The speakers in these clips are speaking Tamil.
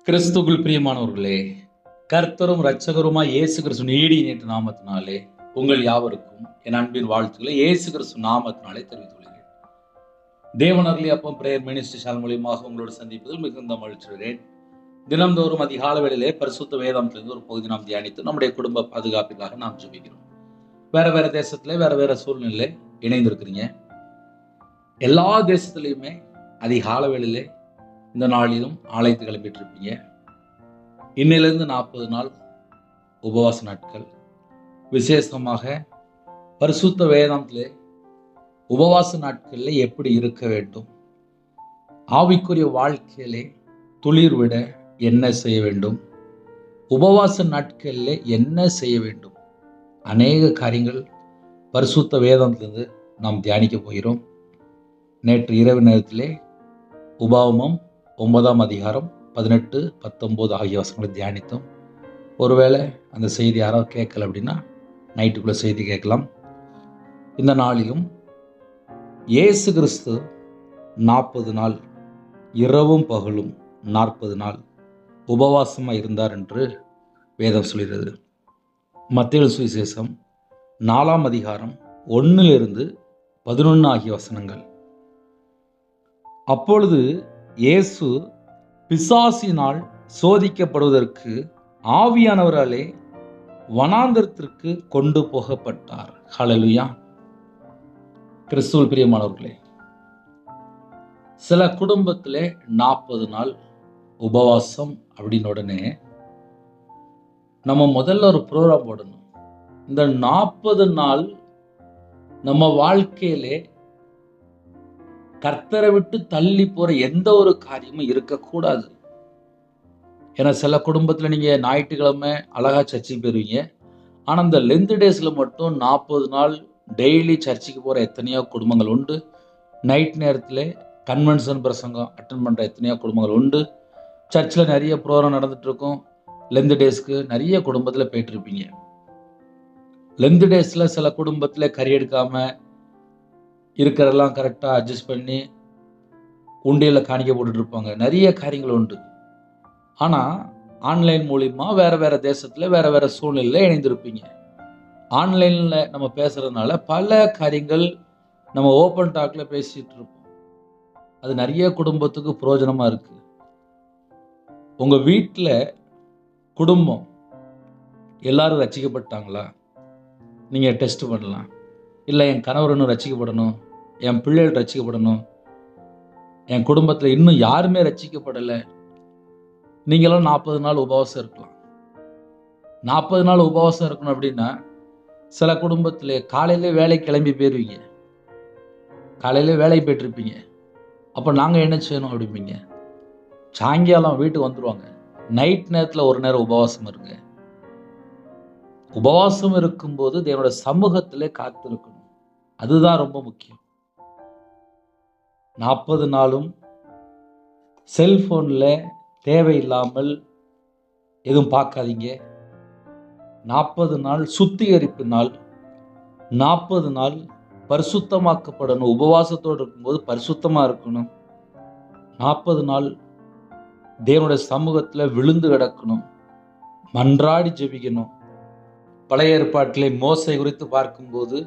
கிறிஸ்துவுக்குள் பிரியமானவர்களே, கர்த்தரும் இரட்சகருமாய் இயேசு கிறிஸ்து நீடி நேற்று நாமத்தினாலே உங்கள் யாவருக்கும் என் அன்பின் வாழ்த்துக்களை இயேசு கிறிஸ்து நாமத்தினாலே தெரிவித்துக் கொள்கிறேன். தேவனர்லி அப்பம் பிரேயர் மினிஸ்ட்ரி சேனல் மூலியமாக உங்களோடு சந்திப்பதில் மிகுந்த மகிழ்ச்சியுறேன். தினந்தோறும் அதிகால வேளையிலே பரிசுத்த வேதாந்தத்திலிருந்து ஒரு பகுதி நாம் தியானித்து நம்முடைய குடும்ப பாதுகாப்பிற்காக நாம் ஜெபிக்கிறோம். வேற தேசத்துல வேற சூழ்நிலை இணைந்திருக்கிறீங்க. எல்லா தேசத்திலையுமே அதிகால வேளையிலே இந்த நாளிலும் ஆலயத்து கிளம்பிட்டு இருப்பீங்க. இன்னிலிருந்து 40 நாள் உபவாச நாட்கள். விசேஷமாக பரிசுத்த வேதாந்தத்திலே உபவாச நாட்களில் எப்படி இருக்க வேண்டும், ஆவிக்குரிய வாழ்க்கையிலே துளிர் விட என்ன செய்ய வேண்டும், உபவாச நாட்களில் என்ன செய்ய வேண்டும், அநேக காரியங்கள் பரிசுத்த வேதாந்தத்திலிருந்து நாம் தியானிக்க போகிறோம். நேற்று இரவு நேரத்திலே உபாகமம் 9ஆம் அதிகாரம் 18, 19 ஆகிய வசனங்களை தியானித்தோம். ஒருவேளை அந்த செய்தி யாராவது கேட்கல அப்படின்னா நைட்டுக்குள்ள செய்தி கேட்கலாம். இந்த நாளிலும் இயேசு கிறிஸ்து 40 நாள் இரவும் பகலும் 40 நாள் உபவாசமாக இருந்தார் என்று வேதம் சொல்கிறது. மத்தேயு சுவிசேஷம் 4ஆம் அதிகாரம் 1 11 ஆகிய வசனங்கள். அப்பொழுது இயேசு பிசாசினால் சோதிக்கப்படுவதற்கு ஆவியானவராலே வனாந்தரத்திற்கு கொண்டு போகப்பட்டார். ஹல்லேலூயா. கிறிஸ்துவுக்குள் பிரியமானவர்களே, சில குடும்பத்திலே 40 நாள் உபவாசம் அப்படின்னு உடனே நம்ம முதல்ல ஒரு ப்ரோக்ராம் போடணும். இந்த 40 நாள் நம்ம வாழ்க்கையிலே கர்த்தரை விட்டு தள்ளி போற எந்த ஒரு காரியமும் இருக்கக்கூடாது. ஏன்னா சில குடும்பத்தில் நீங்க ஞாயிற்றுக்கிழமை அழகா சர்ச்சுக்கு போயிருவீங்க. ஆனால் இந்த லென்த் டேஸில் மட்டும் 40 நாள் டெய்லி சர்ச்சுக்கு போகிற எத்தனையோ குடும்பங்கள் உண்டு. நைட் நேரத்தில் கன்வென்ஷன் பிரசங்கம் அட்டன் பண்ணுற எத்தனையோ குடும்பங்கள் உண்டு. சர்ச்சில் நிறைய ப்ரோக்ராம் நடந்துட்டு இருக்கும். லென்த் டேஸ்க்கு நிறைய குடும்பத்தில் போயிட்டு இருப்பீங்க. லென்த் டேஸில் சில குடும்பத்தில் கறி எடுக்காமல் இருக்கிறதெல்லாம் கரெக்டாக அட்ஜஸ்ட் பண்ணி உண்டியலில் காணிக்க போட்டுட்டு இருப்பாங்க. நிறைய காரியங்கள் உண்டு. ஆனால் ஆன்லைன் மூலிமா வேறு தேசத்தில் வேறு சூழ்நிலையில் இணைந்திருப்பீங்க. ஆன்லைனில் நம்ம பேசுகிறதுனால பல காரியங்கள் நம்ம ஓப்பன் டாக்கில் பேசிகிட்டு இருப்போம். அது நிறைய குடும்பத்துக்கு பிரயோஜனமாக இருக்குது. உங்கள் வீட்டில் குடும்பம் எல்லாரும் ரட்சிக்கப்பட்டாங்களா நீங்கள் டெஸ்ட் பண்ணலாம். இல்லை என் கணவர் இன்னும் ரட்சிக்கப்படணும், என் பிள்ளைகள் ரட்சிக்கப்படணும், என் குடும்பத்தில் இன்னும் யாருமே ரட்சிக்கப்படலை, நீங்களும் 40 நாள் உபவாசம் இருக்கலாம். 40 நாள் உபவாசம் இருக்கணும் அப்படின்னா சில குடும்பத்தில் காலையிலே வேலைக்கு கிளம்பி போயிருவீங்க. காலையிலே வேலைக்கு போயிட்டுருப்பீங்க. அப்போ நாங்கள் என்ன செய்யணும் அப்படிப்பீங்க. சாயங்காலம் வீட்டுக்கு வந்துடுவாங்க. நைட் நேரத்தில் ஒரு நேரம் உபவாசம் இருங்க. உபவாசம் இருக்கும்போது தேவனோட சமூகத்திலே காத்திருக்கணும். அதுதான் ரொம்ப முக்கியம். 40 நாளும் செல்போனில் தேவையில்லாமல் எதுவும் பார்க்காதீங்க. 40 நாள் சுத்திகரிப்பு நாள். 40 நாள் பரிசுத்தமாக்கப்படணும். உபவாசத்தோடு இருக்கும்போது பரிசுத்தமாக இருக்கணும். 40 நாள் தேவனுடைய சமூகத்தில் விழுந்து கிடக்கணும், மன்றாடி ஜெபிக்கணும். பழைய ஏற்பாட்டிலே மோசே குறித்து பார்க்கும்போது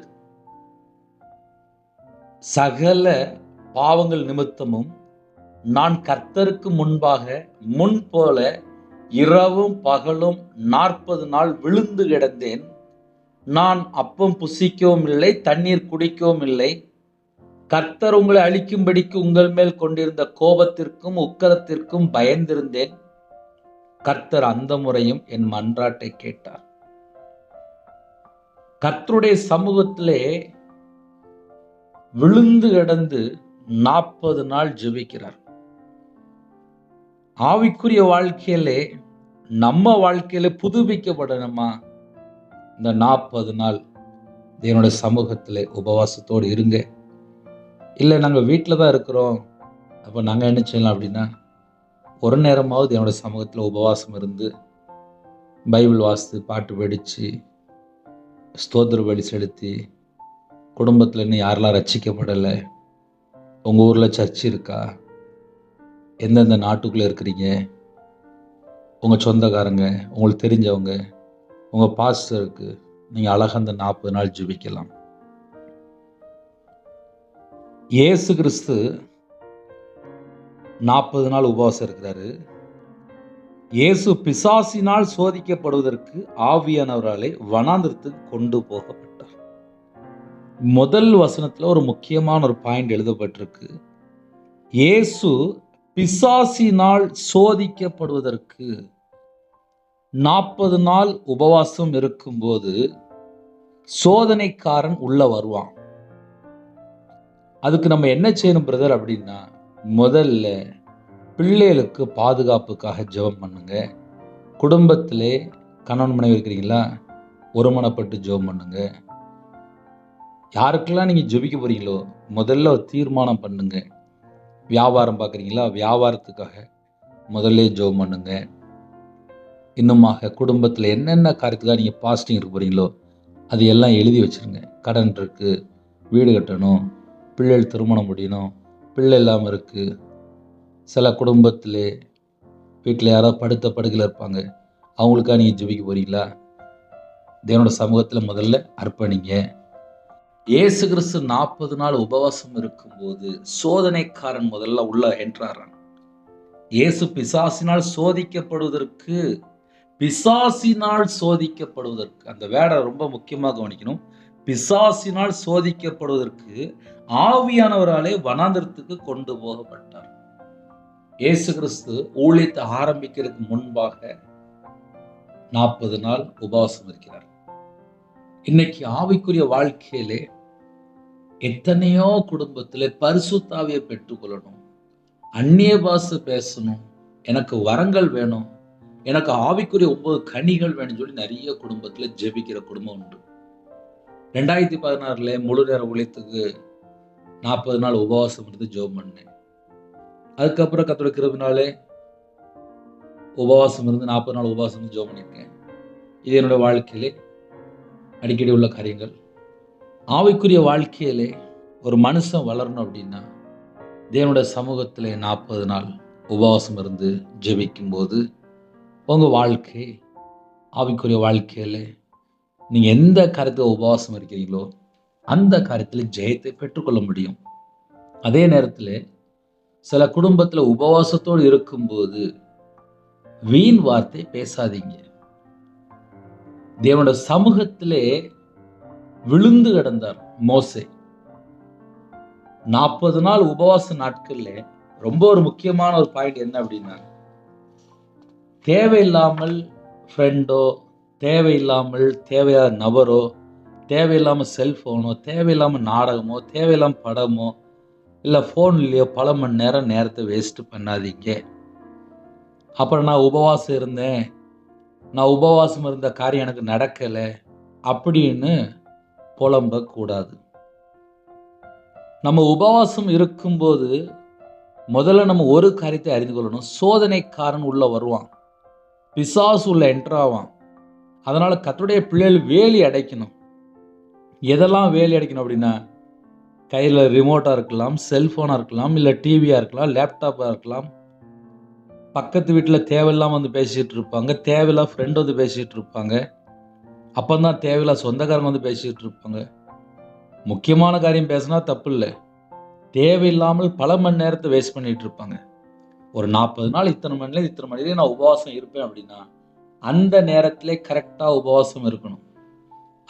சகல பாவங்கள் நிமித்தமும் நான் கர்த்தருக்கு முன்பாக முன் போல இரவும் பகலும் 40 நாள் விழுந்து கிடந்தேன். நான் அப்பம் புசிக்கவும் இல்லை, தண்ணீர் குடிக்கவும் இல்லை. கர்த்தர் உங்களை அழிக்கும்படிக்கு உங்கள் மேல் கொண்டிருந்த கோபத்திற்கும் உக்கரத்திற்கும் பயந்திருந்தேன். கர்த்தர் அந்த முறையும் என் மன்றாட்டை கேட்டார். கர்த்தருடைய சமூகத்திலே விழுந்து கிடந்து 40 நாள் ஜெபிக்கிறார். ஆவிக்குரிய வாழ்க்கையிலே நம்ம வாழ்க்கையில புதுப்பிக்கப்படணுமா? இந்த 40 நாள் தேவனுடைய சமூகத்திலே உபவாசத்தோடு இருங்க. இல்லை நாங்கள் வீட்டில் தான் இருக்கிறோம், அப்போ நாங்கள் என்ன செய்யலாம் அப்படின்னா ஒரு நேரமாவது தேவனுடைய சமூகத்தில் உபவாசம் இருந்து பைபிள் வாசித்து பாட்டு படித்து ஸ்தோத்திர பலி செலுத்தி, குடும்பத்தில் இன்னும் யாரெல்லாம் ரட்சிக்கப்படலை, உங்கள் ஊரில் சர்ச் இருக்கா, எந்தெந்த நாட்டுக்குள்ளே இருக்கிறீங்க, உங்கள் சொந்தக்காரங்க, உங்களுக்கு தெரிஞ்சவங்க, உங்கள் பாஸ்டருக்கு நீங்கள் அழகாக அந்த 40 நாள் ஜெபிக்கலாம். இயேசு கிறிஸ்து 40 நாள் உபவாசம் இருக்கிறாரு. இயேசு பிசாசினால் சோதிக்கப்படுவதற்கு ஆவியானவராலே வனாந்திரத்துக்கு கொண்டு போகப்பட்டார். முதல் வசனத்துல ஒரு முக்கியமான ஒரு பாயிண்ட் எழுதப்பட்டிருக்கு. இயேசு பிசாசினால் சோதிக்கப்படுவதற்கு 40 நாள் உபவாசம் இருக்கும்போது சோதனைக்காரன் உள்ள வருவான். அதுக்கு நம்ம என்ன செய்யணும் பிரதர் அப்படின்னா, முதல்ல பிள்ளைகளுக்கு பாதுகாப்புக்காக ஜெபம் பண்ணுங்க. குடும்பத்திலே கணவன் மனைவி இருக்கிறீங்களா, ஒருமனப்பட்டு ஜெபம் பண்ணுங்க. யாருக்கெல்லாம் நீங்கள் ஜெபிக்க போறீங்களோ முதல்ல ஒரு தீர்மானம் பண்ணுங்க. வியாபாரம் பார்க்குறீங்களா, வியாபாரத்துக்காக முதல்ல ஜெபம் பண்ணுங்க. இன்னுமாக குடும்பத்தில் என்னென்ன காரியத்துக்காக நீங்கள் பாஸ்டிங் இருக்க போறீங்களோ அது எல்லாம் எழுதி வச்சுருங்க. கடன் இருக்குது, வீடு கட்டணும், பிள்ளைகள் திருமணம் முடியணும், பிள்ளை இல்லாமல் இருக்குது. சில குடும்பத்தில் வீட்டில் யாராவது படுத்த படுக்கையில் இருப்பாங்க, அவங்களுக்காக நீங்கள் ஜெபிக்க போறீங்களா? தேவனோட சமூகத்தில் முதல்ல அர்ப்பணிங்க. இயேசு கிறிஸ்து 40 நாள் உபவாசம் இருக்கும்போது சோதனைக்காரன் முதல்ல உள்ள என்றாரான். இயேசு பிசாசினால் சோதிக்கப்படுவதற்கு அந்த வேடை ரொம்ப முக்கியமாக கவனிக்கணும். பிசாசினால் சோதிக்கப்படுவதற்கு ஆவியானவராலே வனாந்திரத்துக்கு கொண்டு போகப்பட்டார். இயேசு கிறிஸ்து ஊழியத்தை ஆரம்பிக்கிறதுக்கு முன்பாக 40 நாள் உபவாசம் இருக்கிறார். இன்னைக்கு ஆவிக்குரிய வாழ்க்கையிலே எத்தனையோ குடும்பத்தில் பரிசுத்த ஆவியை பெற்றுக்கொள்ளணும், அந்நிய பாஷை பேசணும், எனக்கு வரங்கள் வேணும், எனக்கு ஆவிக்குரிய 9 கனிகள் வேணும்னு சொல்லி நிறைய குடும்பத்தில் ஜெபிக்கிற குடும்பம் உண்டு. 2016 முழு நேர ஊழியத்துக்கு 40 நாள் உபவாசம் இருந்து ஜெபம் பண்ணேன். அதுக்கப்புறம் கர்த்தருடைய கிருபையினாலே உபவாசம் இருந்து 40 நாள் உபவாசம் இருந்து ஜெபம் பண்ணியிருக்கேன். இது என்னோட வாழ்க்கையிலே அடிக்கடி உள்ள காரியங்கள். ஆவிக்குரிய வாழ்க்கையிலே ஒரு மனுஷன் வளரணும் அப்படின்னா தேவனுடைய சமூகத்திலே 40 நாள் உபவாசம் இருந்து ஜெபிக்கும் போது உங்கள் வாழ்க்கை ஆவிக்குரிய வாழ்க்கையில் நீங்கள் எந்த காரியத்தில் உபவாசம் இருக்கிறீங்களோ அந்த காரியத்தில் ஜெயத்தை பெற்றுக்கொள்ள முடியும். அதே நேரத்தில் சில குடும்பத்தில் உபவாசத்தோடு இருக்கும்போது வீண் வார்த்தை பேசாதீங்க. தேவனுடைய சமூகத்திலே விழுந்து கிடந்தார் மோசே. 40 நாள் உபவாச நாட்கள்ல ரொம்ப ஒரு முக்கியமான ஒரு பாயிண்ட் என்ன அப்படின்னா, தேவையில்லாமல் ஃப்ரெண்டோ, தேவையில்லாமல் தேவையான நபரோ, தேவையில்லாமல் செல்ஃபோனோ, தேவையில்லாமல் நாடகமோ, தேவையில்லாமல் படமோ, இல்லை ஃபோன்லேயோ பல மணி நேரத்தை வேஸ்ட் பண்ணாதீங்க. அப்புறம் நான் உபவாசம் இருந்தேன், நான் உபவாசம் இருந்த காரியம் எனக்கு நடக்கலை அப்படின்னு புலம்பக்கூடாது. நம்ம உபவாசம் இருக்கும்போது முதல்ல நம்ம ஒரு காரியத்தை அறிந்து கொள்ளணும். சோதனைக்காரன் உள்ள வருவான், பிசாசு உள்ள என்ட்ராவான். அதனால கர்த்தருடைய பிள்ளைகள் வேலி அடைக்கணும். எதெல்லாம் வேலி அடைக்கணும் அப்படின்னா, கையில் ரிமோட்டாக இருக்கலாம், செல்ஃபோனாக இருக்கலாம், இல்லை டிவியாக இருக்கலாம், லேப்டாப்பாக இருக்கலாம். பக்கத்து வீட்டில் தேவையில்லாமல் வந்து பேசிகிட்டு இருப்பாங்க, தேவையில்லாம ஃப்ரெண்டு வந்து பேசிகிட்டு இருப்பாங்க, அப்போ தான் தேவையில்லாத சொந்தக்காரங்க வந்து பேசிகிட்டு இருப்பாங்க. முக்கியமான காரியம் பேசினா தப்பு இல்லை, தேவையில்லாமல் பல மணி நேரத்தை வேஸ்ட் பண்ணிகிட்டு இருப்பாங்க. ஒரு 40 நாள் இத்தனை மணிலே நான் உபவாசம் இருப்பேன் அப்படின்னா அந்த நேரத்திலே கரெக்டாக உபவாசம் இருக்கணும்.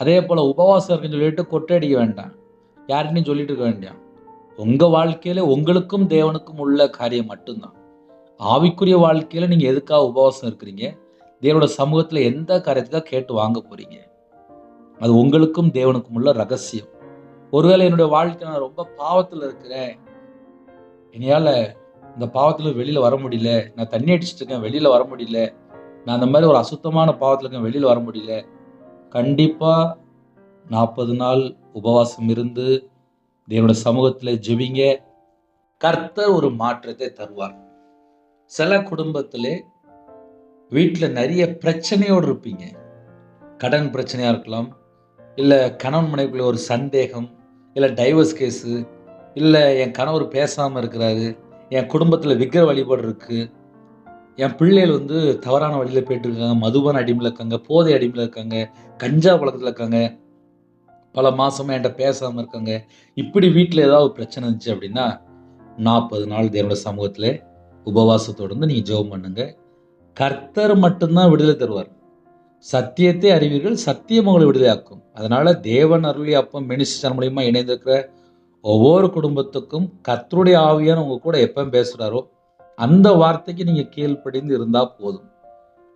அதே போல் உபவாசம் இருக்குன்னு சொல்லிட்டு கொட்டடிக்க வேண்டாம், யார்கிட்டையும் சொல்லிட்டு இருக்க வேண்டாம். உங்கள் வாழ்க்கையில் உங்களுக்கும் தேவனுக்கும் உள்ள காரியம் மட்டும்தான். ஆவிக்குரிய வாழ்க்கையில் நீங்கள் எதுக்காக உபவாசம் இருக்கிறீங்க, தேவனோட சமூகத்தில் எந்த காரியத்துக்காக கேட்டு வாங்க போகிறீங்க, அது உங்களுக்கும் தேவனுக்கும் உள்ள ரகசியம். ஒருவேளை என்னுடைய வாழ்க்கை நான் ரொம்ப பாவத்தில் இருக்கிறேன், என்னையால் இந்த பாவத்தில் வெளியில் வர முடியல, நான் தண்ணி அடிச்சுட்டு இருக்கேன் வெளியில் வர முடியல, நான் அந்த மாதிரி ஒரு அசுத்தமான பாவத்தில் இருக்கேன் வெளியில் வர முடியல, கண்டிப்பாக 40 நாள் உபவாசம் இருந்து தேவனோட சமூகத்தில் ஜெபிங்க. கர்த்தர் ஒரு மாற்றத்தை தருவார். சில குடும்பத்திலே வீட்டில் நிறைய பிரச்சனையோடு இருப்பீங்க. கடன் பிரச்சனையாக இருக்கலாம், இல்லை கணவன் மனைவிக்குள்ள ஒரு சந்தேகம், இல்லை டைவர்ஸ் கேஸு, இல்லை என் கணவர் பேசாமல் இருக்கிறாரு, என் குடும்பத்தில் விக்கிர வழிபாடு இருக்குது, என் பிள்ளைகள் வந்து தவறான வழியில போயிட்டு இருக்காங்க, மதுபான அடிமையில் இருக்காங்க, போதை அடிமையில் இருக்காங்க, கஞ்சா பழக்கத்தில் இருக்காங்க, பல மாசமா என்கிட்ட பேசாமல் இருக்காங்க. இப்படி வீட்டில் ஏதாவது பிரச்சனை இருந்துச்சு அப்படின்னா 40 நாள் தேவனுடைய சமூகத்தில் உபவாசத்தோடு இருந்து நீங்கள் ஜெபம் பண்ணுங்க. கர்த்தர் மட்டும்தான் விடுதலை தருவார். சத்தியத்தை அறிவீர்கள், சத்தியம் உங்களை விடுதலையாக்கும். அதனால தேவன் அருளிய அப்பம் மினிஸ்டர் மூலியமா இணைந்திருக்கிற ஒவ்வொரு குடும்பத்துக்கும் கர்த்தருடைய ஆவியான உங்க கூட எப்போ பேசுறாரோ அந்த வார்த்தைக்கு நீங்க கீழ்ப்படிந்து இருந்தா போதும்.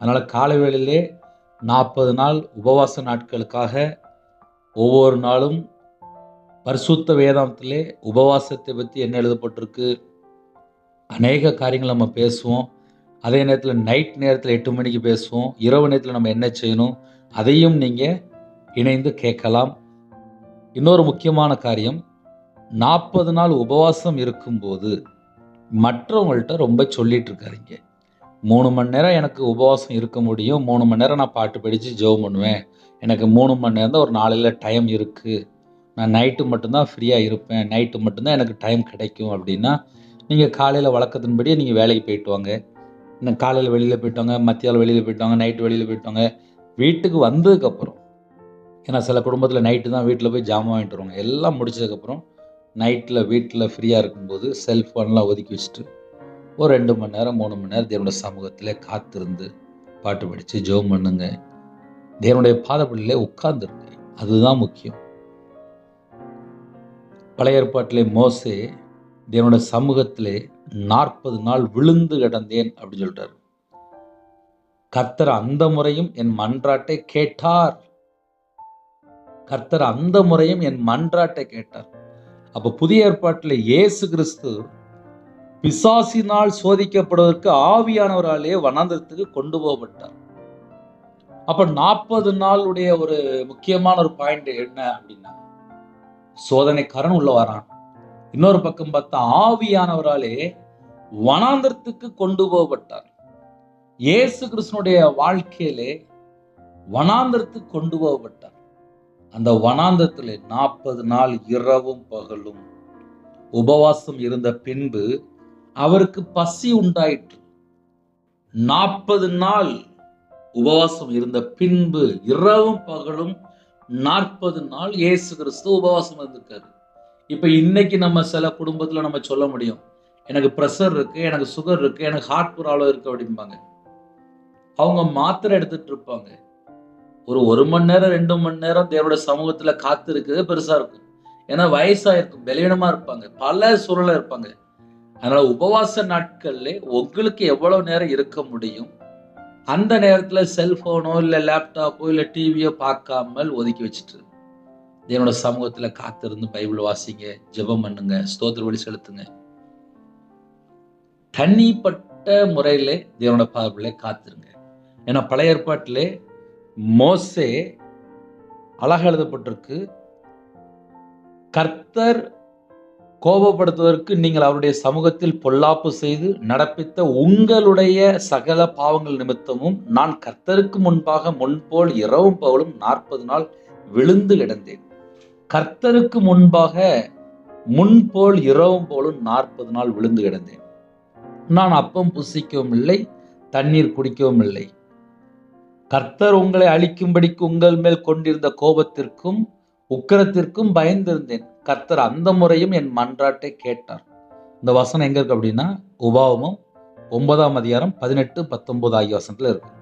அதனால காலை வேளையிலே 40 நாள் உபவாச நாட்களுக்காக ஒவ்வொரு நாளும் பரிசுத்த வேதாந்தத்திலே உபவாசத்தை பற்றி என்ன எழுதப்பட்டிருக்கு, அநேக காரியங்கள் நம்ம பேசுவோம். அதே நேரத்தில் நைட் நேரத்தில் 8 மணிக்கு பேசுவோம். இரவு நேரத்தில் நம்ம என்ன செய்யணும் அதையும் நீங்கள் இணைந்து கேட்கலாம். இன்னொரு முக்கியமான காரியம், 40 நாள் உபவாசம் இருக்கும்போது மற்றவங்கள்ட்ட ரொம்ப சொல்லிட்டு இருக்காதீங்க. 3 மணி நேரம் எனக்கு உபவாசம் இருக்க முடியும், 3 மணி நேரம் நான் பாட்டு படித்து ஜெபம் பண்ணுவேன், எனக்கு 3 மணி நேரம் தான் ஒரு நாளையில் டைம் இருக்குது, நான் நைட்டு மட்டும்தான் ஃப்ரீயாக இருப்பேன், நைட்டு மட்டும்தான் எனக்கு டைம் கிடைக்கும் அப்படின்னா நீங்கள் காலையில் வழக்கத்தின்படியே நீங்கள் வேலைக்கு போயிட்டு வாங்க. இன்னும் காலையில் வெளியில் போயிட்டாங்க, மத்தியானம் வெளியில் போயிட்டாங்க, நைட்டு வெளியில் போயிட்டாங்க. வீட்டுக்கு வந்ததுக்கப்புறம், ஏன்னா சில குடும்பத்தில் நைட்டு தான் வீட்டில் போய் ஜாமான் வாங்கிட்டு வருவாங்க. எல்லாம் முடிச்சதுக்கப்புறம் நைட்டில் வீட்டில் ஃப்ரீயாக இருக்கும்போது செல்ஃபோன்லாம் ஒதுக்கி வச்சுட்டு ஒரு 2 மணி நேரம் 3 மணி நேரம் தேவனுடைய சமூகத்தில் காத்திருந்து பாட்டு படித்து ஜெபம் பண்ணுங்க. தேவனுடைய பாதப்படியிலே உட்கார்ந்துருங்க. அதுதான் முக்கியம். பழைய ஏற்பாட்டிலே மோசே தேவனுடைய சமூகத்திலே 40 நாள் விழுந்து கிடந்தேன் அப்படின்னு சொல்லிட்டார். கர்த்தர் அந்த முறையும் என் மன்றாட்டை கேட்டார். கர்த்தர் அந்த முறையும் என் மன்றாட்டை கேட்டார். அப்ப புதிய ஏற்பாட்டில் இயேசு கிறிஸ்து பிசாசினால் சோதிக்கப்படுவதற்கு ஆவியானவராலே வனாந்தரத்துக்கு கொண்டு போகப்பட்டார். அப்ப 40 நாளுடைய ஒரு முக்கியமான ஒரு பாயிண்ட் என்ன அப்படின்னா, சோதனைக்காரன் உள்ள வரான். இன்னொரு பக்கம் பார்த்தா ஆவியானவராலே வனாந்தரத்துக்கு கொண்டு போகப்பட்டார். இயேசு கிறிஸ்துனுடைய வாழ்க்கையிலே வனாந்தரத்துக்கு கொண்டு போகப்பட்டார். அந்த வனாந்தரத்திலே 40 நாள் இரவும் பகலும் உபவாசம் இருந்த பின்பு அவருக்கு பசி உண்டாயிற்று. 40 நாள் உபவாசம் இருந்த பின்பு இரவும் பகலும் 40 நாள் இயேசு கிறிஸ்து உபவாசம் இருந்திருக்காரு. இப்ப இன்னைக்கு நம்ம சில குடும்பத்துல நம்ம சொல்ல முடியும், எனக்கு பிரஷர் இருக்கு, எனக்கு சுகர் இருக்கு, எனக்கு ஹார்ட் ப்ராப்ளம் இருக்கு அப்படிம்பாங்க. அவங்க மாத்திரை எடுத்துட்டு இருப்பாங்க. ஒரு மணி நேரம் 2 மணி நேரம் தேவனுடைய சமூகத்துல காத்து இருக்குது பெருசா இருக்கும். ஏன்னா வயசாயிருக்கும், பலவீனமா இருப்பாங்க, பல சூழல இருப்பாங்க. அதனால உபவாச நாட்கள்ல உங்களுக்கு எவ்வளவு நேரம் இருக்க முடியும், அந்த நேரத்துல செல்போனோ இல்ல லேப்டாப்போ இல்ல டிவியோ பார்க்காமல் ஒதுக்கி வச்சுட்டு தேவனோட சமூகத்துல காத்திருந்து பைபிள் வாசிங்க, ஜெபம் பண்ணுங்க, ஸ்தோத்திர பலி செலுத்துங்க. தனிப்பட்ட முறையிலே தேவனோட பாதத்திலே காத்திருங்க. ஏன்னா பழைய ஏற்பாட்டிலே மோசே அழகா எழுதப்பட்டிருக்கு, கர்த்தர் கோபப்படுத்துவதற்கு நீங்கள் அவருடைய சமூகத்தில் பொல்லாப்பு செய்து நடப்பித்த உங்களுடைய சகல பாவங்கள் நிமித்தமும் நான் கர்த்தருக்கு முன்பாக முன்போல் இரவும் பகலும் 40 நாள் விழுந்து கிடந்தேன். கர்த்தருக்கு முன்பாக முன்போல் இரவும் போலும் 40 நாள் விழுந்து கிடந்தேன். நான் அப்பம் புசிக்கவும் இல்லை, தண்ணீர் குடிக்கவும் இல்லை. கர்த்தர் உங்களை அழிக்கும்படிக்கு உங்கள் மேல் கொண்டிருந்த கோபத்திற்கும் உக்கிரத்திற்கும் பயந்திருந்தேன். கர்த்தர் அந்த முறையும் என் மன்றாட்டை கேட்டார். இந்த வசனம் எங்க இருக்கு அப்படின்னா, உபாகமம் 9ஆம் அதிகாரம் 18, 19 ஆகிய வசனத்துல இருக்கு.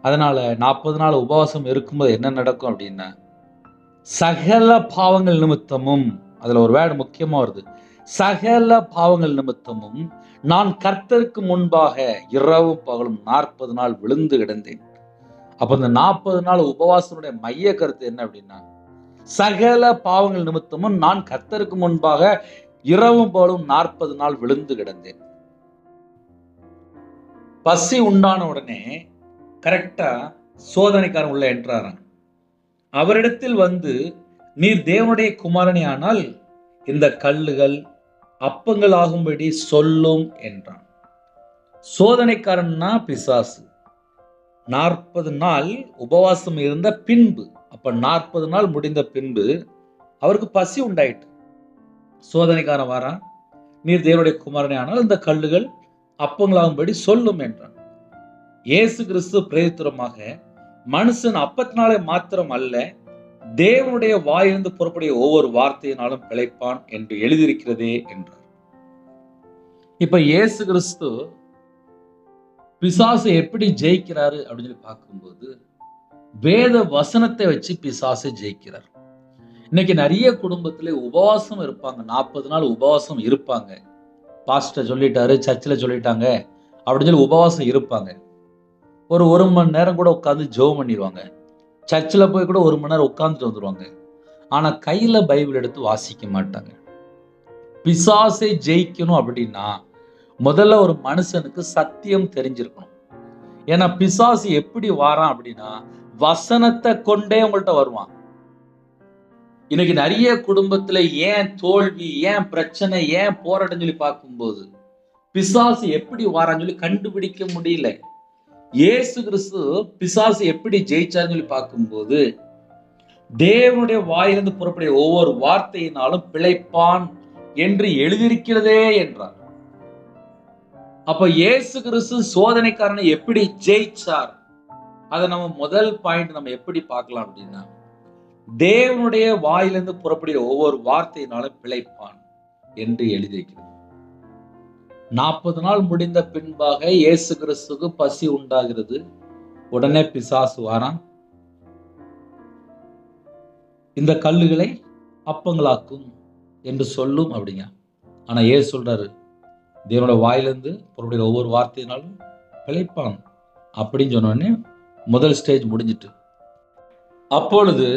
அதனால 40 நாள் உபவாசம் இருக்கும்போது என்ன நடக்கும் அப்படின்னா, சகல பாவங்கள் நிமித்தமும், அதுல ஒரு வேர்டு முக்கியமா வருது, சகல பாவங்கள் நிமித்தமும் நான் கர்த்தருக்கு முன்பாக இரவும் பகலும் 40 நாள் விழுந்து கிடந்தேன். அப்ப இந்த 40 நாள் உபவாசனுடைய மைய கருத்து என்ன அப்படின்னா, சகல பாவங்கள் நிமித்தமும் நான் கர்த்தருக்கு முன்பாக இரவும் பகலும் 40 நாள் விழுந்து கிடந்தேன். பசி உண்டான உடனே கரெக்டா சோதனைக்காரன் உள்ள என்றாரான். அவரிடத்தில் வந்து, நீர் தேவனுடைய குமாரனே ஆனால் இந்த கல்லுகள் அப்பங்கள் ஆகும்படி சொல்லும் என்றான். சோதனைக்காரன்னா பிசாசு. 40 நாள் உபவாசம் இருந்த பின்பு, அப்ப 40 நாள் முடிந்த பின்பு அவருக்கு பசி உண்டாயிட்டு. சோதனைக்காரன் வாரான், நீர் தேவனுடைய குமாரனே ஆனால் இந்த கல்லுகள் அப்பங்களாகும்படி சொல்லும் என்றான். இயேசு கிறிஸ்து பிரதித்துவமாக, மனுஷன் அப்பத்தினாலே மாத்திரம் அல்ல, தேவனுடைய வாயிலிருந்து புறப்படைய ஒவ்வொரு வார்த்தையினாலும் பிழைப்பான் என்று எழுதியிருக்கிறதே என்றார். இப்ப இயேசு கிறிஸ்து பிசாசை எப்படி ஜெயிக்கிறாரு அப்படின்னு சொல்லி பார்க்கும்போது, வேத வசனத்தை வச்சு பிசாசை ஜெயிக்கிறார். இன்னைக்கு நிறைய குடும்பத்திலே உபவாசம் இருப்பாங்க, 40 நாள் உபவாசம் இருப்பாங்க. பாஸ்டர் சொல்லிட்டாரு, சர்ச்சில் சொல்லிட்டாங்க அப்படின்னு சொல்லி உபவாசம் இருப்பாங்க. ஒரு மணி நேரம் கூட உட்காந்து ஜெபம் பண்ணிடுவாங்க. சர்ச்சில் போய் கூட 1 மணி நேரம் உட்காந்துட்டு வந்துடுவாங்க. ஆனா கையில பைபிள் எடுத்து வாசிக்க மாட்டாங்க. பிசாசை ஜெயிக்கணும் அப்படின்னா முதல்ல ஒரு மனுஷனுக்கு சத்தியம் தெரிஞ்சிருக்கணும். ஏன்னா பிசாசு எப்படி வாரான் அப்படின்னா வசனத்தை கொண்டே உங்கள்கிட்ட வருவான். இன்னைக்கு நிறைய குடும்பத்துல ஏன் தோல்வி, ஏன் பிரச்சனை, ஏன் போராட்டம் சொல்லி பார்க்கும்போது பிசாசு எப்படி வாரான்னு சொல்லி கண்டுபிடிக்க முடியல. இயேசு கிறிஸ்து பிசாசு எப்படி ஜெயிச்சான்னு சொல்லி பார்க்கும்போது, தேவனுடைய வாயிலிருந்து புறப்படைய ஒவ்வொரு வார்த்தையினாலும் பிழைப்பான் என்று எழுதியிருக்கிறதே என்றார். அப்ப இயேசு கிறிஸ்து சோதனைக்காரனை எப்படி ஜெயிச்சார், அதை நம்ம முதல் பாயிண்ட் நம்ம எப்படி பார்க்கலாம் அப்படின்னா, தேவனுடைய வாயிலிருந்து புறப்படைய ஒவ்வொரு வார்த்தையினாலும் பிழைப்பான் என்று எழுதியிருக்கிறது. 40 நாள் முடிந்த பின்பாக இயேசு கிறிஸ்துக்கு பசி உண்டாகிறது. உடனே பிசாசு வாரான், இந்த கல்லுகளை அப்பங்களாக்கும் என்று சொல்லும் அப்படிங்க. ஆனா இயேசு சொல்றாரு, தேவனோட வாயிலிருந்து புறப்படுகிற ஒவ்வொரு வார்த்தையினாலும் பிழைப்பான் அப்படின்னு சொன்னோடனே முதல் ஸ்டேஜ் முடிஞ்சிட்டு. அப்பொழுது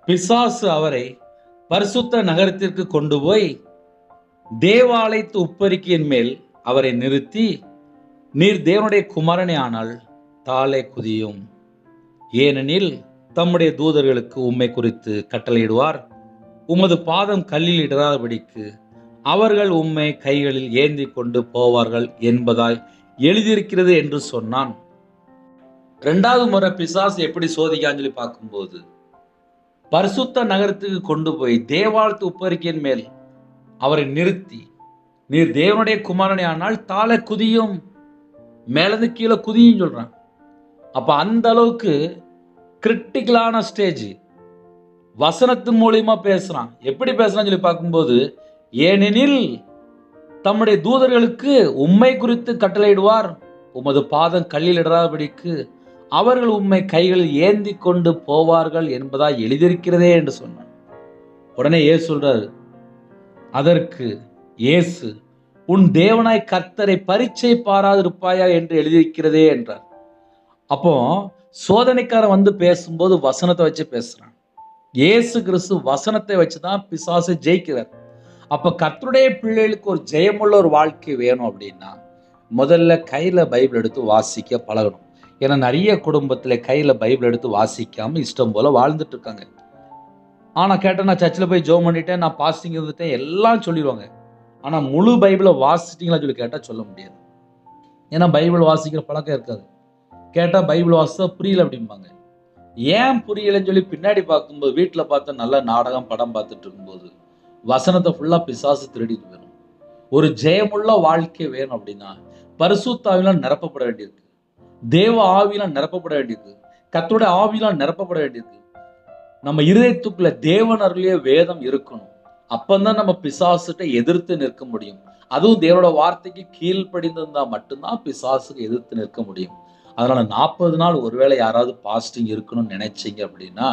பிசாசு அவரை பரிசுத்த நகரத்திற்கு கொண்டு போய் தேவாலயத்து உப்பரிக்கையின் மேல் அவரை நிறுத்தி, நீர் தேவனுடைய குமாரனே ஆனால் தாளை குதியும், ஏனெனில் தம்முடைய தூதர்களுக்கு உம்மை குறித்து கட்டளையிடுவார், உமது பாதம் கல்லில் இடராதபடிக்கு அவர்கள் உம்மை கைகளில் ஏந்தி கொண்டு போவார்கள் என்பதாய் எழுதியிருக்கிறது என்று சொன்னான். 2வது முறை பிசாசு எப்படி சோதிக்கான்னு சொல்லி பார்க்கும்போது, பரிசுத்த நகரத்துக்கு கொண்டு போய் தேவாலயத்து உப்பரிக்கையின் மேல் அவரை நிறுத்தி, நீர் தேவனுடைய குமாரனே ஆனால் தாளை குதியும், மேலிருந்து கீழே குதியும் சொல்றான். அப்ப அந்த அளவுக்கு கிரிட்டிக்கலான ஸ்டேஜ். வசனத்தின் மூலியமா பேசுறான். எப்படி பேசுறான்னு சொல்லி பார்க்கும்போது, ஏனெனில் தம்முடைய தூதர்களுக்கு உம்மை குறித்து கட்டளையிடுவார், உமது பாதம் கல்லில் இடராதபடிக்கு அவர்கள் உம்மை கைகளில் ஏந்தி கொண்டு போவார்கள் என்பதா எழுதியிருக்கிறதே என்று சொன்னார். உடனே இயேசு சொல்றாரு, அதற்கு இயேசு, உன் தேவனாய் கர்த்தரை பரீட்சை பாராதிருப்பாயா என்று எழுதியிருக்கிறதே என்றார். அப்போ சோதனைக்காரன் வந்து பேசும்போது வசனத்தை வச்சு பேசுறான். இயேசு கிறிஸ்து வசனத்தை வச்சுதான் பிசாசை ஜெயிக்கிறார். அப்ப கர்த்தருடைய பிள்ளைகளுக்கு ஒரு ஜெயமுள்ள ஒரு வாழ்க்கை வேணும் அப்படின்னா முதல்ல கையில பைபிள் எடுத்து வாசிக்க பழகணும். ஏன்னா நிறைய குடும்பத்துல கையில பைபிள் எடுத்து வாசிக்காம இஷ்டம் போல வாழ்ந்துட்டு இருக்காங்க. ஆனா கேட்டேன், நான் சர்ச்சில் போய் ஜெபம் பண்ணிட்டேன், நான் பாஸ்டிங் இருந்துட்டேன், எல்லாம் சொல்லிடுவாங்க. ஆனா முழு பைபிளை வாசிச்சிட்டீங்களா சொல்லி கேட்டா சொல்ல முடியாது. ஏன்னா பைபிள் வாசிக்கிற பழக்கம் இருக்காது. கேட்டா பைபிள் வாசித்தா புரியல அப்படிம்பாங்க. ஏன் புரியலன்னு சொல்லி பின்னாடி பார்க்கும்போது, வீட்டில் பார்த்து நல்ல நாடகம் படம் பார்த்துட்டு இருக்கும்போது வசனத்தை ஃபுல்லா பிசாசு திருடிட்டு போயிடும். ஒரு ஜெயமுள்ள வாழ்க்கை வேணும் அப்படின்னா பரிசுத்த ஆவியால் நிரப்பப்பட வேண்டியிருக்கு, தேவ ஆவியால் நிரப்பப்பட வேண்டியிருக்கு, கர்த்தருடைய ஆவியால் நிரப்பப்பட வேண்டியிருக்கு. நம்ம இருதயத்துக்குள்ள தேவன் அருளிய வேதம் இருக்கணும். அப்பந்தான் நம்ம பிசாசுகிட்ட எதிர்த்து நிற்க முடியும். அதுவும் தேவனோட வார்த்தைக்கு கீழ்ப்படிந்திருந்தா மட்டும்தான் பிசாசுக்கு எதிர்த்து நிற்க முடியும். அதனால 40 நாள் ஒருவேளை யாராவது பாஸ்டிங் இருக்கணும்னு நினைச்சீங்க அப்படின்னா,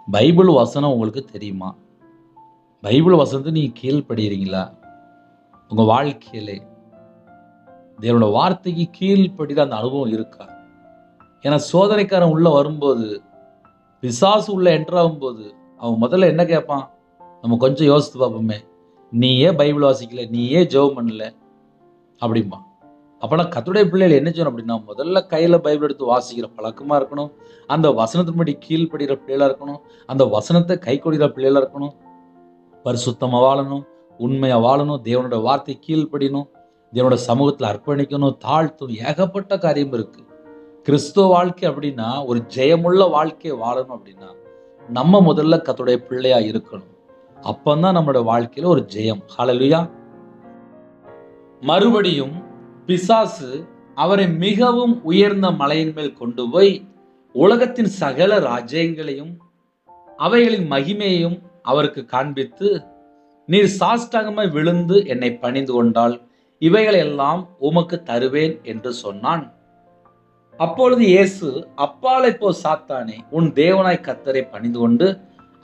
பைபிள் வசனம் உங்களுக்கு தெரியுமா? பைபிள் வசனத்தை நீங்க கீழ்ப்படுகிறீங்களா? உங்க வாழ்க்கையிலே தேவனோட வார்த்தைக்கு கீழ்ப்படுகிற அந்த அனுபவம் இருக்கா? ஏன்னா சோதனைக்காரன் உள்ள வரும்போது, பிசாசு உள்ள என்ட்ராகும் போது அவன் முதல்ல என்ன கேட்பான்? நம்ம கொஞ்சம் யோசித்து பார்ப்போமே, நீ ஏன் பைபிள் வாசிக்கல, நீ ஏன் ஜெபம் பண்ணல அப்படிம்பா. அப்போனா கர்த்தருடைய பிள்ளைகள் என்ன செய்யணும் அப்படின்னா, முதல்ல கையில பைபிள் எடுத்து வாசிக்கிற பழக்கமா இருக்கணும். அந்த வசனத்தின்படி கீழ்ப்படுகிற பிள்ளைகளா இருக்கணும். அந்த வசனத்தை கை கொள்கிற பிள்ளைகளா இருக்கணும். பரிசுத்தமா வாழணும், உண்மையா வாழணும், தேவனோட வார்த்தை கீழ்ப்படியணும், தேவனோட சமூகத்தில் அர்ப்பணிக்கணும், தாழ்த்தணும். ஏகப்பட்ட காரியம் இருக்கு. கிறிஸ்துவ வாழ்க்கை அப்படின்னா, ஒரு ஜெயமுள்ள வாழ்க்கையை வாழணும் அப்படின்னா நம்ம முதல்ல கர்த்தருடைய பிள்ளையா இருக்கணும். அப்பந்தான் நம்மளோட வாழ்க்கையில ஒரு ஜெயம். ஹல்லேலூயா. மறுபடியும் பிசாசு அவரை மிகவும் உயர்ந்த மலையின் மேல் கொண்டு போய் உலகத்தின் சகல ராஜ்யங்களையும் அவைகளின் மகிமையையும் அவருக்கு காண்பித்து, நீர் சாஷ்டாங்கமாய் விழுந்து என்னை பணிந்து கொண்டால் இவைகளை எல்லாம் உமக்கு தருவேன் என்று சொன்னான். அப்பொழுது இயேசு, அப்பாலை போ சாத்தானே, உன் தேவனாய் கர்த்தரை பணிந்து கொண்டு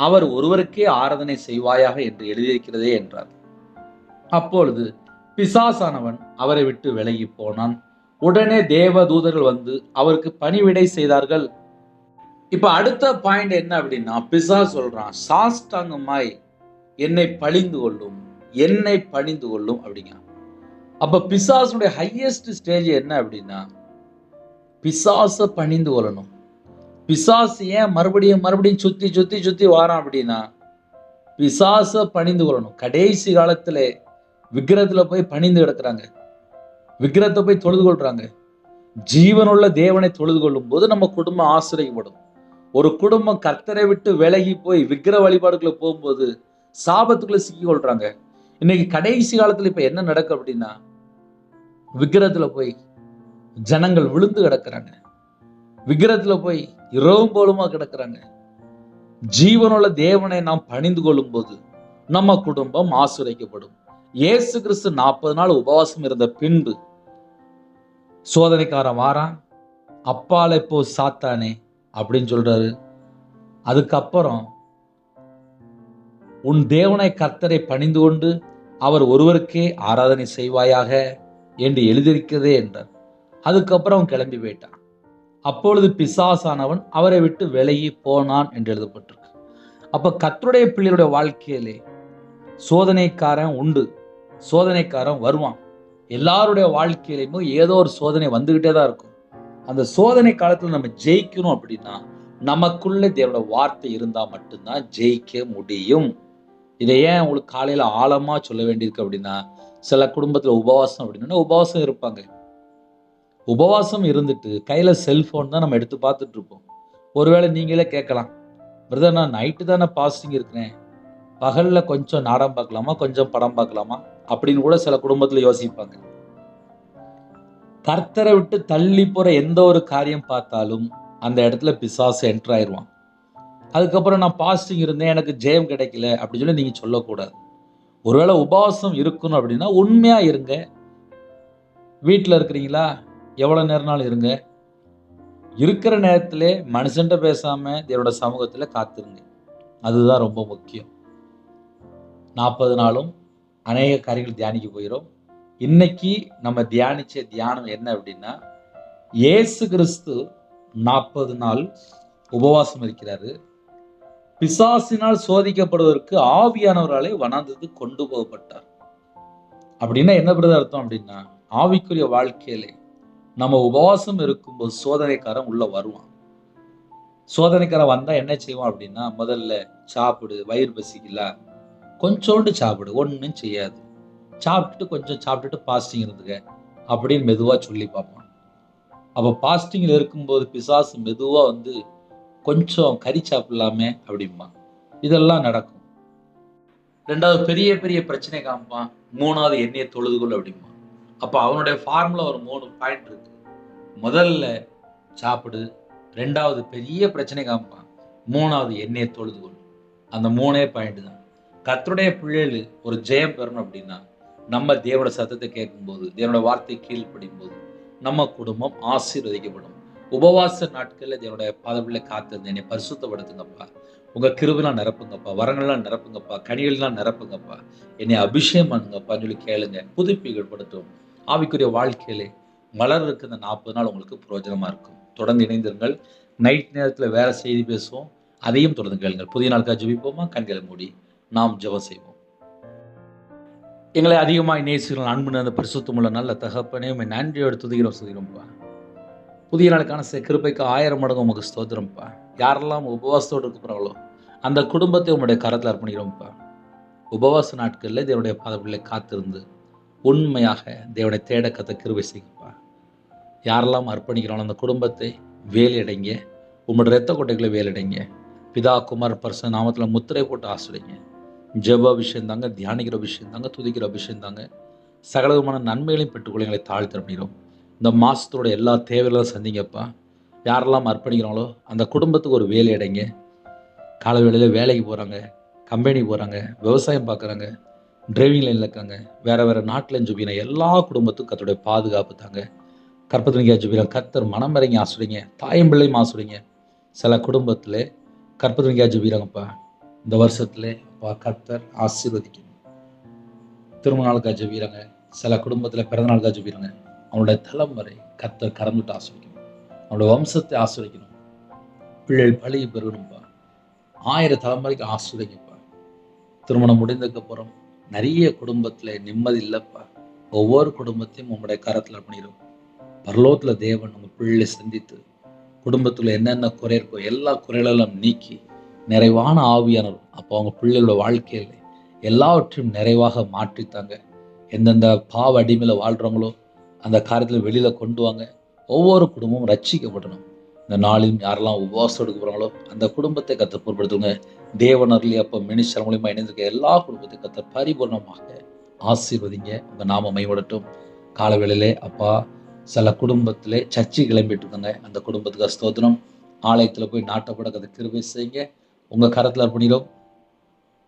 அவர் ஒருவருக்கே ஆராதனை செய்வாயாக என்று எழுதியிருக்கிறதே என்றார். அப்பொழுது பிசாசானவன் அவரை விட்டு விலகி போனான். உடனே தேவ தூதர்கள் வந்து அவருக்கு பணிவிடை செய்தார்கள். இப்ப அடுத்த பாயிண்ட் என்ன அப்படின்னா, பிசாசு சொல்றான், சாஷ்டாங்கமாய் என்னை பணிந்து கொள்ளும், என்னை பணிந்து கொள்ளும் அப்படிங்க. அப்ப பிசாசுடைய ஹையஸ்ட் ஸ்டேஜ் என்ன அப்படின்னா, பிசாச பணிந்து கொள்ளணும். பிசாசு ஏன் மறுபடியும் சுத்தி சுத்தி சுத்தி வாரான் அப்படின்னா, பிசாச பணிந்து கொள்ளணும். கடைசி காலத்துல விக்கிரத்துல போய் பணிந்து கிடக்குறாங்க, விக்கிரத்தை போய் தொழுது கொள்றாங்க. ஜீவனுள்ள தேவனை தொழுது கொள்ளும் போது நம்ம குடும்பம் ஆசிரியப்படும். ஒரு குடும்பம் கர்த்தரை விட்டு விலகி போய் விக்கிர வழிபாடுக்குள்ள போகும்போது சாபத்துக்குள்ள சிக்கி கொள்றாங்க. இன்னைக்கு கடைசி காலத்துல இப்ப என்ன நடக்கும் அப்படின்னா, விக்கிரத்துல போய் ஜனங்கள் விழுந்து கிடக்குறாங்க, விக்கிரத்துல போய் இரவும் போலுமா கிடக்குறாங்க. ஜீவனுள்ள தேவனை நாம் பணிந்து கொள்ளும் போது நம்ம குடும்பம் ஆசீர்வதிக்கப்படும். இயேசு கிறிஸ்து 40 நாள் உபவாசம் இருந்த பின்பு சோதனைக்காரன் வாரான், அப்பாலை போ சாத்தானே அப்படின்னு சொல்றாரு. அதுக்கப்புறம் உன் தேவனை கர்த்தரை பணிந்து கொண்டு அவர் ஒருவருக்கே ஆராதனை செய்வாயாக என்று எழுதியிருக்கிறதே என்றார். அதுக்கப்புறம் அவன் கிளம்பி போயிட்டான். அப்பொழுது பிசாசானவன் அவரை விட்டு விலகி போனான் என்று எழுதப்பட்டிருக்கு. அப்ப கர்த்தருடைய பிள்ளைகளுடைய வாழ்க்கையிலே சோதனைக்காரன் உண்டு, சோதனைக்காரன் வருவான். எல்லாருடைய வாழ்க்கையிலுமே ஏதோ ஒரு சோதனை வந்துகிட்டே தான் இருக்கும். அந்த சோதனை காலத்துல நம்ம ஜெயிக்கணும் அப்படின்னா நமக்குள்ள தேவனோட வார்த்தை இருந்தா மட்டும்தான் ஜெயிக்க முடியும். இதை ஏன் உங்களுக்கு காலையில ஆழமா சொல்ல வேண்டியிருக்கு அப்படின்னா, சில குடும்பத்துல உபவாசம் அப்படின்னா உபவாசம் இருப்பாங்க. உபவாசம் இருந்துட்டு கையில செல்போன் தான் நம்ம எடுத்து பார்த்துட்டு இருப்போம். ஒருவேளை நீங்களே கேட்கலாம், பிரதர் நான் நைட்டு தானே பாஸ்டிங் இருக்கிறேன், பகல்ல கொஞ்சம் நாடகம் பார்க்கலாமா, கொஞ்சம் படம் பார்க்கலாமா அப்படின்னு கூட சில குடும்பத்துல யோசிப்பாங்க. கர்த்தரை விட்டு தள்ளி போற எந்த ஒரு காரியம் பார்த்தாலும் அந்த இடத்துல பிசாசு என்டர் ஆயிடுவான். அதுக்கப்புறம் நான் பாஸ்டிங் இருந்தேன் எனக்கு ஜெயம் கிடைக்கல அப்படின்னு சொல்லி நீங்க சொல்லக்கூடாது. ஒருவேளை உபவாசம் இருக்கணும் அப்படின்னா உண்மையா இருங்க. வீட்டில் இருக்கிறீங்களா, எவ்வளவு நேரம்னாலும் இருங்க. இருக்கிற நேரத்திலே மனுஷன்ட்ட பேசாம தேவனோட சமூகத்துல காத்துருங்க. அதுதான் ரொம்ப முக்கியம். 40 நாளும் அநேக காரியங்கள் தியானிக்க போகிறோம். இன்னைக்கு நம்ம தியானிச்ச தியானம் என்ன அப்படின்னா, இயேசு கிறிஸ்து 40 நாள் உபவாசம் இருக்கிறாரு. பிசாசினால் சோதிக்கப்படுவதற்கு ஆவியானவராலே வனாந்தரத்துக்கு கொண்டு போகப்பட்டார். அப்படின்னா என்ன பிரதர் அர்த்தம் அப்படின்னா, ஆவிக்குரிய வாழ்க்கையிலே நம்ம உபவாசம் இருக்கும்போது சோதனைக்காரன் உள்ள வருவான். சோதனைக்காரன் வந்தா என்ன செய்வான் அப்படின்னா, முதல்ல சாப்பிடு, வயிறு பசிக்கல, கொஞ்சோண்டு சாப்பிடு, ஒன்றும் செய்யாது, கொஞ்சம் சாப்பிட்டுட்டு பாஸ்டிங் இருந்துக்க அப்படின்னு மெதுவா சொல்லி பார்ப்பான். அப்ப பாஸ்டிங்ல இருக்கும்போது பிசாசு மெதுவா வந்து கொஞ்சம் கறி சாப்பிடலாமே அப்படிம்பா. இதெல்லாம் நடக்கும். 2வது பெரிய பெரிய பிரச்சனை காமிப்பான். 3வது எண்ணெயை தொழுதுகொள் அப்படிம்பா. அப்ப அவனுடைய ஃபார்முலா ஒரு 3 பாயிண்ட் இருக்கு. முதல்ல சாப்பிடு, 2வது பெரிய பிரச்சனை காமிப்பான், 3வது எண்ணெயை தொழுதுகொள். அந்த 3 பாயிண்ட் தான். கர்த்தருடைய பிள்ளைகள் ஒரு ஜெயம் பெறணும் அப்படின்னா நம்ம தேவனோட சத்தத்தை கேட்கும்போது, தேவனோட வார்த்தை கீழ்ப்படியும் போது நம்ம குடும்பம் ஆசீர்வதிக்கப்படும். உபவாச நாட்கள்ல தேவனுடைய பாதபிள்ளை காத்திருந்து என்னை பரிசுத்தப்படுத்துங்கப்பா, உங்க கிருபைலாம் நிரப்புங்கப்பா, வரங்கள்லாம் நிரப்புங்கப்பா, கனிகள்லாம் நிரப்புங்கப்பா, என்னை அபிஷேகம் பண்ணுங்கப்பான்னு சொல்லி கேளுங்க. புதுப்பிக்கப்படுத்தும். ஆவிக்குரிய வாழ்க்கையிலே மலர் இருக்கு. இந்த 40 நாள் உங்களுக்கு பிரயோஜனமா இருக்கும். தொடர்ந்து இணைந்திருங்கள். நைட் நேரத்தில் வேற செய்தி பேசுவோம், அதையும் தொடர்ந்து கேளுங்கள். புதிய நாளுக்காக ஜெபிப்போமா? கண்களை மூடி நாம் ஜெபம் செய்வோம். எங்களை அதிகமாக நேசிக்கிறோம் அன்பு அந்த பரிசுத்தமுள்ள நல்ல தகப்பனே, உண்மை நன்றியோடு துதிக்கிறோம்ப்பா. புதிய நாளுக்கான கிருபைக்கு 1000 மடங்கு உமக்கு ஸ்தோத்திரம்ப்பா. யாரெல்லாம் உபவாசத்தோடு இருக்கிறாங்களோ அந்த குடும்பத்தை உங்களுடைய கரத்தில் அர்ப்பணிக்கிறோம்ப்பா. உபவாச நாட்களில் தேவனுடைய பாதப்பிள்ளை காத்திருந்து உண்மையாக தேவனை தேட கத்த கிருபை செய்யுங்கப்பா. யாரெல்லாம் அர்ப்பணிக்கிறாங்களோ அந்த குடும்பத்தை வேலையடைங்க, உங்களோட இரத்த கொட்டைகளை வேலையடைங்க. பிதா குமார் பரிசுத்த நாமத்தில் முத்திரை போட்டு ஆசிரியங்க. ஜெப விஷயம் தாங்க, தியானிக்கிற விஷயம் தாங்க, துதிக்கிற விஷயம் தாங்க. சகலவிதமான நன்மைகளையும் பெற்றுக்கொள்ள எங்களை தாழ்த்த அப்படிங்கிறோம். இந்த மாதத்தோட எல்லா தேவைகளும் சந்திங்கப்பா. யாரெல்லாம் அர்ப்பணிக்கிறாங்களோ அந்த குடும்பத்துக்கு ஒரு வேலை அடைங்க. காலை வேளையில் வேலைக்கு போகிறாங்க, கம்பெனிக்கு போகிறாங்க, விவசாயம் பார்க்குறாங்க, டிரைவிங் லைனில் இருக்காங்க, வேறு நாட்டில் ஜெபிக்கிற எல்லா குடும்பத்துக்கும் கர்த்தருடைய பாதுகாப்பு தாங்க. கற்பத்திரிக்கை ஜெபிக்கிறாங்க, கர்த்தர் மனமிறங்கி ஆசிரியங்க, தாயும் பிள்ளையும் ஆசிரியங்க. சில குடும்பத்தில் கற்பத்திரிக்கை ஜெபிக்கிறாங்கப்பா, இந்த வருஷத்துல அப்பா கர்த்தர் ஆசீர்வதிக்கணும். திருமண நாளுக்காக ஜெபிக்கிறாங்க, சில குடும்பத்தில் பிறந்த நாளுக்காக ஜெபிக்கிறாங்க. அவனுடைய தலைமுறை கர்த்தர் கறந்துட்டு ஆசிரியக்கணும், அவனுடைய வம்சத்தை ஆசிரியக்கணும், பிள்ளைகள் பழகி பெறணும்ப்பா, 1000 தலைமுறைக்கு ஆசிரியங்கப்பா. திருமணம் முடிந்ததுக்கப்புறம் நிறைய குடும்பத்தில் நிம்மதி இல்லைப்பா. ஒவ்வொரு குடும்பத்தையும் உங்களுடைய கரத்தில் பண்ணிடும். பரலோகத்தில் தேவன் உங்கள் பிள்ளை சந்தித்து குடும்பத்தில் என்னென்ன குறை இருக்கோ எல்லா குறைகளெல்லாம் நீக்கி நிறைவான ஆவியானவர் அப்போ அவங்க பிள்ளைகளோட வாழ்க்கையில் எல்லாவற்றையும் நிறைவாக மாற்றித்தாங்க. எந்தெந்த பாவ அடிமையில் வாழ்கிறவங்களோ அந்த காரியத்தில் வெளியில் கொண்டு வாங்க. ஒவ்வொரு குடும்பமும் ரட்சிக்கப்படணும். இந்த நாளிலும் யாரெல்லாம் உபவாசம் எடுக்க போகிறாங்களோ அந்த குடும்பத்தை கர்த்தர் பொறுப்படுத்துங்க. தேவனர்லி அப்போ மினிஸ்டர் மூலியமாக இணைந்திருக்க எல்லா குடும்பத்தையும் கர்த்தர் பரிபூர்ணமாக ஆசீர்வதிங்க. உங்கள் நாம மைவிடட்டும். காலவேளையிலே அப்பா சில குடும்பத்திலே சர்ச்சை கிளம்பிட்டு இருக்காங்க, அந்த குடும்பத்துக்கு ஸ்தோத்திரம். ஆலயத்தில் போய் நாட்டப்பட கதை கிருபை செய்யுங்க. உங்கள் கரத்தில் அர்ப்பணிக்கிறோம்.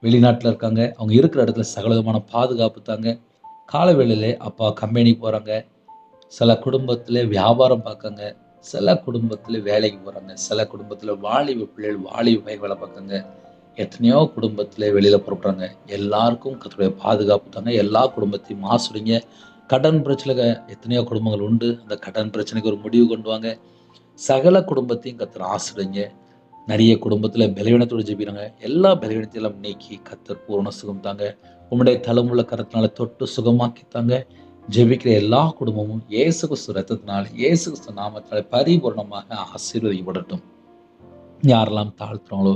வெளிநாட்டில் இருக்காங்க, அவங்க இருக்கிற இடத்துல சகலவிதமான பாதுகாப்பு தாங்க. காலவேளையிலே அப்பா கம்பெனிக்கு போகிறாங்க, சில குடும்பத்தில் வியாபாரம் பார்க்காங்க, சில குடும்பத்தில் வேலைக்கு போகிறாங்க, சில குடும்பத்தில் வாலிப பிள்ளைகள் வாலிப பையன் வேலை பார்க்காங்க. எத்தனையோ குடும்பத்தில் வெளியில் புறப்படுறாங்க. எல்லாருக்கும் கர்த்தருடைய பாதுகாப்பு தாங்க. எல்லா குடும்பத்தையும் ஆசிரியங்க. கடன் பிரச்சனை எத்தனையோ குடும்பங்கள் உண்டு, அந்த கடன் பிரச்சனைக்கு ஒரு முடிவு கொண்டு வாங்க. சகல குடும்பத்தையும் கர்த்தர் ஆசிரியங்க. நிறைய குடும்பத்தில் பலவீனத்தோடு ஜெபிக்கிறாங்க, எல்லா பலவீனத்தையும் நீக்கி கர்த்தர் பூரண சுகம் தாங்க. உங்களுடைய தலைமுள்ள கரத்தினால தொட்டு சுகமாக்கித்தாங்க. ஜெபிக்கிற எல்லா குடும்பமும் இயேசு கிறிஸ்து ரத்தத்தினால இயேசு கிறிஸ்து நாமத்தினால பரிபூர்ணமாக ஆசீர்வதிக்கப்படட்டும். யாரெல்லாம் தாழ்த்துறாங்களோ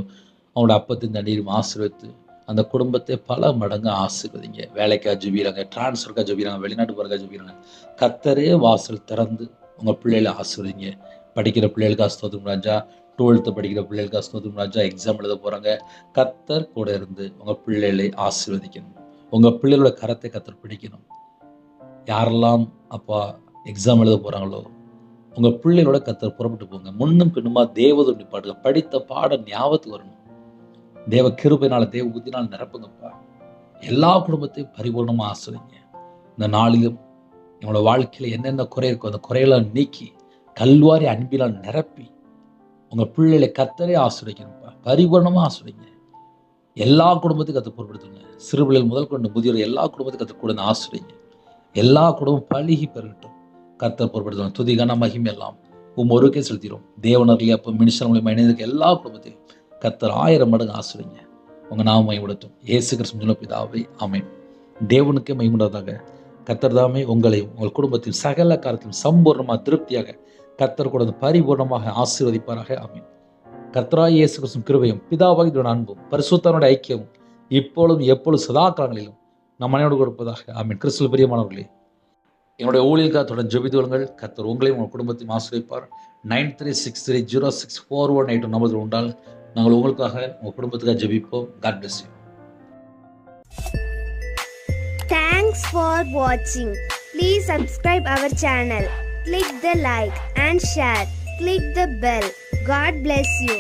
அவங்களோட அப்பத்தின் தண்ணீரும் ஆசீர்வதித்து அந்த குடும்பத்தை பல மடங்கு ஆசீர்வதிங்க. வேலைக்காக ஜெபிக்கிறாங்க, டிரான்ஸ்ஃபருக்காக ஜெபிக்கிறாங்க, வெளிநாட்டு போகிறக்காக ஜெபிக்கிறாங்க. கர்த்தரே வாசல் திறந்து உங்கள் பிள்ளைகளை ஆசீர்வதிங்க. படிக்கிற பிள்ளைகளுக்காக ஸ்தோத்திரம் ராஜா, 12th படிக்கிற பிள்ளைகளுக்காக ஸ்தோத்திரம் ராஜா, எக்ஸாம் எழுத போகிறாங்க. கர்த்தர் கூட இருந்து உங்கள் பிள்ளைகளை ஆசீர்வதிக்கணும். உங்கள் பிள்ளைகளோட கரத்தை கர்த்தர் பிடிக்கணும். யாரெல்லாம் அப்பா எக்ஸாம் எழுத போகிறாங்களோ உங்கள் பிள்ளைகளோட கர்த்தர் புறப்பட்டு போங்க. முன்னும் பின்னுமா தேவதுண்டி பாடுங்க. படித்த பாடம் ஞாபகத்துக்கு வரணும். தேவ கிருபையினால தேவ புத்தினால் நிரப்புங்கப்பா. எல்லா குடும்பத்தையும் பரிபூர்ணமாக ஆசிரியங்க. இந்த நாளிலும் எங்களோட வாழ்க்கையில் என்னென்ன குறை இருக்கோ அந்த குறையெல்லாம் நீக்கி கல்வாரி அன்பினால் நிரப்பி உங்கள் பிள்ளைகளை கர்த்தரே ஆசிரியக்கணும்ப்பா. பரிபூர்ணமாக ஆசிரியங்க. எல்லா குடும்பத்தையும் கர்த்தர் பொருட்படுத்துங்க. சிறு பிள்ளைகள் முதல் கொண்டு முதியோர் எல்லா குடும்பத்தையும் கர்த்தர் கூட ஆசிரியங்க. எல்லா குடும்பம் பழகி பெறட்டும். கர்த்தர் பொருட்படுத்தணும். துதிகான மகிமை எல்லாம் ஒருக்கே செலுத்திடும். தேவனர்லி அப்போ மினிஸ்டர் மூலியமாக இணைந்திருக்க எல்லா குடும்பத்தையும் கர்த்தர் 1000 மடங்கு ஆசிரியங்க. உங்கள் நாம மைவிடட்டும். இயேசு கிறிஸ்து பிதாவே ஆமென். தேவனுக்கே மைமுண்டதாக கர்த்தர் தாமே உங்களையும் உங்கள் குடும்பத்தையும் சகல காரியத்திலும் சம்பூர்ணமாக திருப்தியாக கர்த்தர் கூட பரிபூர்ணமாக ஆசீர்வதிப்பாராக. ஆமென். கர்த்தராகிய இயேசு கிறிஸ்து கிருபையும் பிதாவாகிய அன்பும் பரிசுத்தனுடைய ஐக்கியமும் இப்பொழுதும் எப்பொழுதும் சதா காலங்களிலும் நம் மனையோடு கொடுப்பதாக. ஆமென். கிறிஸ்துவில் பிரியமானவர்களே, என்னுடைய ஊழியர்காக தொடர்ந்து ஜெபித்து வருங்கள். கர்த்தர் உங்களையும் உங்கள் குடும்பத்தையும் ஆசீர்வதிப்பார். 9363064182 நம்பர் உண்டால் நாங்கள் உங்களுக்காக உங்கள் குடும்பத்துக்காக ஜெபிப்போம். God bless you. Thanks for watching. Please subscribe our channel. Click the like and share. Click the bell. God bless you.